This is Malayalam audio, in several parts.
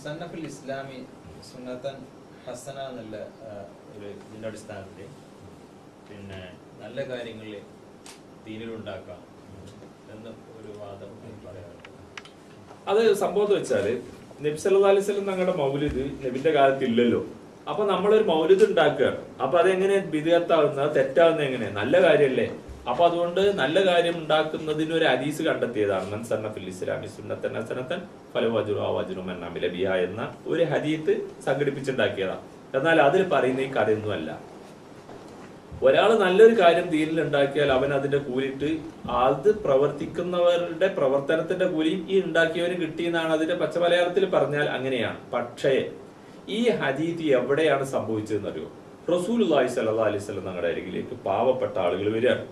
സന്നഫുൽ ഇസ്ലാമി സുന്നത്തൻ ഹസന എന്നുള്ള ഒരു ഇതിൻ്റെ അടിസ്ഥാനത്തിൽ പിന്നെ നല്ല കാര്യങ്ങളിൽ ദീനിലുണ്ടാക്കാം എന്ന ഒരു വാദം പറയാറുണ്ട്. അത് സംഭവം വെച്ചാല് നബി സല്ലല്ലാഹു അലൈഹി വസല്ലം തങ്ങളുടെ മൗലിദ് നബിന്റെ കാലത്ത് ഇല്ലല്ലോ. അപ്പൊ നമ്മളൊരു മൗലിദ് ഉണ്ടാക്കുകയാണ്. അപ്പൊ അതെങ്ങനെ ബിദ്അത്താവുന്നത്, തെറ്റാവുന്നത് എങ്ങനെ? നല്ല കാര്യമല്ലേ? അപ്പൊ അതുകൊണ്ട് നല്ല കാര്യം ഉണ്ടാക്കുന്നതിന് ഒരു ഹദീസ് കണ്ടെത്തിയതാണ്. മൻ സന്ന ഫിൽ ഇസ്ലാമി സുന്നത്തൻ ഹസനത്തൻ ഫലഹു അജ്റുഹു മൻ അമില ബിഹാ എന്ന ഒരു ഹദീസ് സംഘടിപ്പിച്ചുണ്ടാക്കിയതാണ്. എന്നാൽ അതിൽ പറയുന്ന ഈ കഥയൊന്നുമല്ല. ഒരാൾ നല്ലൊരു കാര്യം ദീനിൽ ഉണ്ടാക്കിയാൽ അവൻ അതിന്റെ കൂലിട്ട് അത് പ്രവർത്തിക്കുന്നവരുടെ പ്രവർത്തനത്തിന്റെ കൂലിയും ഈ ഉണ്ടാക്കിയവന് കിട്ടിയെന്നാണ് അതിന്റെ പച്ച മലയാളത്തിൽ പറഞ്ഞാൽ അങ്ങനെയാണ്. പക്ഷേ ഈ ഹദീസ് എവിടെയാണ് സംഭവിച്ചതെന്നറിയോ? റസൂലുള്ളാഹി സ്വല്ലല്ലാഹു അലൈഹി വസല്ലം തങ്ങളുടെ അരികിലേക്ക് പാവപ്പെട്ട ആളുകൾ വരികയാണ്.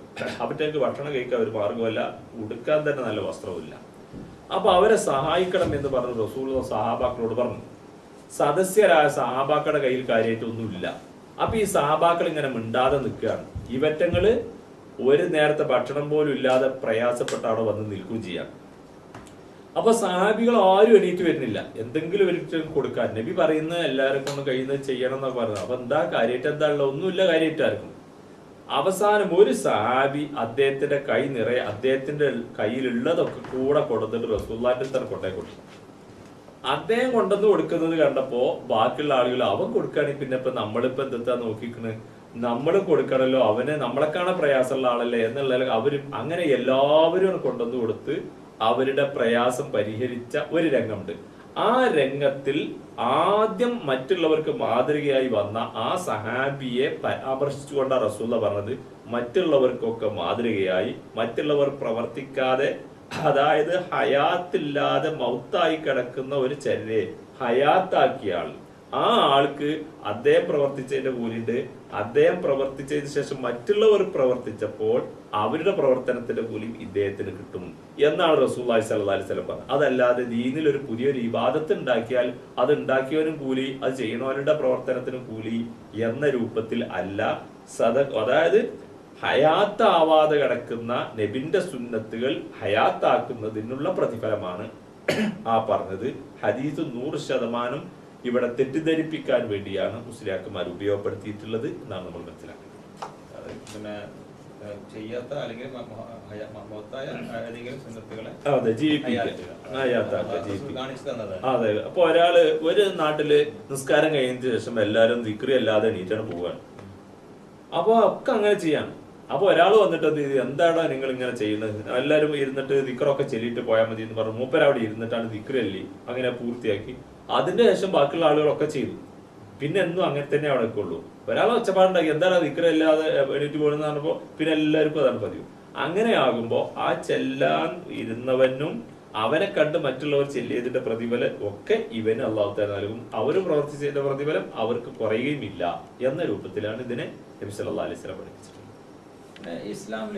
അവറ്റേക്ക് ഭക്ഷണം കഴിക്കാൻ ഒരു മാർഗമല്ല, ഉടുക്കാൻ തന്നെ നല്ല വസ്ത്രമില്ല. അപ്പൊ അവരെ സഹായിക്കണം എന്ന് പറഞ്ഞ് റസൂൽ സഹാബാക്കളോട് പറഞ്ഞു. സദസ്യരായ സഹാബാക്കളുടെ കയ്യിൽ കാര്യമായിട്ടൊന്നുമില്ല. അപ്പൊ ഈ സഹാബാക്കൾ ഇങ്ങനെ മിണ്ടാതെ നിൽക്കുകയാണ്. ഇവറ്റങ്ങള് ഒരു നേരത്തെ ഭക്ഷണം പോലും ഇല്ലാതെ പ്രയാസപ്പെട്ട അവിടെ വന്ന് നിൽക്കുകയും ചെയ്യാം. അപ്പൊ സഹാബികൾ ആരും എണീറ്റ് വരുന്നില്ല, എന്തെങ്കിലും ഒരിക്കലും കൊടുക്കാൻ. നബി പറയുന്നത് എല്ലാവരും കൊണ്ട് കഴിയുന്നത് ചെയ്യണം എന്നൊക്കെ പറഞ്ഞു. അപ്പൊ എന്താ കാര്യമായിട്ട് എന്താ ഉള്ളത്? ഒന്നുമില്ല കാര്യമായിട്ടായിരിക്കും. അവസാനം ഒരു സഹാബി അദ്ദേഹത്തിന്റെ കൈ നിറയെ അദ്ദേഹത്തിന്റെ കയ്യിലുള്ളതൊക്കെ കൂടെ കൊടുത്തിട്ട് റസൂലുള്ളാഹിന്റെ തന്നെ കൊണ്ടേ കൊടുത്തു. അദ്ദേഹം കൊണ്ടുവന്ന് കൊടുക്കുന്നത് കണ്ടപ്പോ ബാക്കിയുള്ള ആളുകൾ അവൻ കൊടുക്കുകയാണെങ്കിൽ പിന്നെ ഇപ്പൊ നമ്മളിപ്പോ എന്താ നോക്കിക്കണ്, നമ്മൾ കൊടുക്കണല്ലോ, അവന് നമ്മളെക്കാണാൻ പ്രയാസമുള്ള ആളല്ലേ എന്നുള്ള അവര് അങ്ങനെ എല്ലാവരും കൊണ്ടുവന്ന് കൊടുത്ത് അവരുടെ പ്രയാസം പരിഹരിച്ച ഒരു രംഗമുണ്ട്. ആ രംഗത്തിൽ ആദ്യം മറ്റുള്ളവർക്ക് മാതൃകയായി വന്ന ആ സഹാബിയെ പരാമർശിച്ചുകൊണ്ടാണ് റസൂലുള്ള പറഞ്ഞത്, മറ്റുള്ളവർക്കൊക്കെ മാതൃകയായി മറ്റുള്ളവർ പ്രവർത്തിക്കാതെ, അതായത് ഹയാത്തില്ലാതെ മൗത്തായി കിടക്കുന്ന ഒരു ചര്യയെ ഹയാത്താക്കിയ ആൾ, ആ ആൾക്ക് അദ്ദേഹം പ്രവർത്തിച്ചതിന്റെ കൂലിണ്ട്. അദ്ദേഹം പ്രവർത്തിച്ചതിന് ശേഷം മറ്റുള്ളവർ പ്രവർത്തിച്ചപ്പോൾ അവരുടെ പ്രവർത്തനത്തിന്റെ കൂലി ഇദ്ദേഹത്തിന് കിട്ടും എന്നാണ് റസൂലുള്ളാഹി സ്വല്ലല്ലാഹു അലൈഹി വസല്ലം പറഞ്ഞത്. അതല്ലാതെ ദീനിൽ ഒരു പുതിയൊരു ഇബാദത്ത് ഉണ്ടാക്കിയാൽ അത് ഉണ്ടാക്കിയവനും കൂലി, അത് ചെയ്യുന്നവരുടെ പ്രവർത്തനത്തിനും കൂലി എന്ന രൂപത്തിൽ അല്ല. അതായത് ഹയാത്താവാതെ കിടക്കുന്ന നബിന്റെ സുന്നത്തുകൾ ഹയാത്താക്കുന്നതിനുള്ള പ്രതിഫലമാണ് ആ പറഞ്ഞത്. ഹദീസ് 100% ഇവിടെ തെറ്റിദ്ധരിപ്പിക്കാൻ വേണ്ടിയാണ് മുസ്ലിയാക്കന്മാർ ഉപയോഗപ്പെടുത്തിയിട്ടുള്ളത് എന്നാണ് നമ്മൾ മനസ്സിലാക്കുന്നത്. പിന്നെ ചെയ്യാത്ത അല്ലെങ്കിൽ അതെ. അപ്പൊ ഒരാള് ഒരു നാട്ടില് നിസ്കാരം കഴിഞ്ഞതിന് ശേഷം എല്ലാരും ദിക്റി അല്ലാതെ എണീറ്റാണ് പോവാണ്. അപ്പൊ ഒക്കെ അങ്ങനെ ചെയ്യാണ്. അപ്പൊ ഒരാൾ വന്നിട്ട് എന്താണ് നിങ്ങൾ ഇങ്ങനെ ചെയ്യുന്നത്, എല്ലാവരും ഇരുന്നിട്ട് ദിക്റൊക്കെ ചെല്ലിയിട്ട് പോയാൽ മതി എന്ന് പറഞ്ഞു. മൂപ്പര് അവിടെ ഇരുന്നിട്ടാണ് ദിക്റ് ചൊല്ലി അങ്ങനെ പൂർത്തിയാക്കി. അതിന്റെ ശേഷം ബാക്കിയുള്ള ആളുകളൊക്കെ ചെയ്തു. പിന്നെ എന്നും അങ്ങനെ തന്നെ അവിടെ ഉള്ളൂ. ഒരാളെ ഒച്ചപ്പാടുണ്ടാക്കി എന്താണ് ദിക്റ് അല്ലാതെ എണീറ്റ് പോകുന്നത് പറഞ്ഞപ്പോ പിന്നെ എല്ലാവർക്കും അതാണ് പതിവ്. അങ്ങനെ ആകുമ്പോ ആ ചെല്ലാൻ ഇരുന്നവനും അവനെ കണ്ട് മറ്റുള്ളവർ ചെല്ലിയതിന്റെ പ്രതിഫലം ഒക്കെ ഇവന് അല്ലാഹു തആല നൽകും. അവര് പ്രവർത്തിച്ചതിന്റെ പ്രതിഫലം അവർക്ക് കുറയുകയും ഇല്ല എന്ന രൂപത്തിലാണ് ഇതിനെ നബി സല്ലല്ലാഹു അലൈഹി വസല്ലം പഠിപ്പിച്ചത്. ഇസ്ലാമിൽ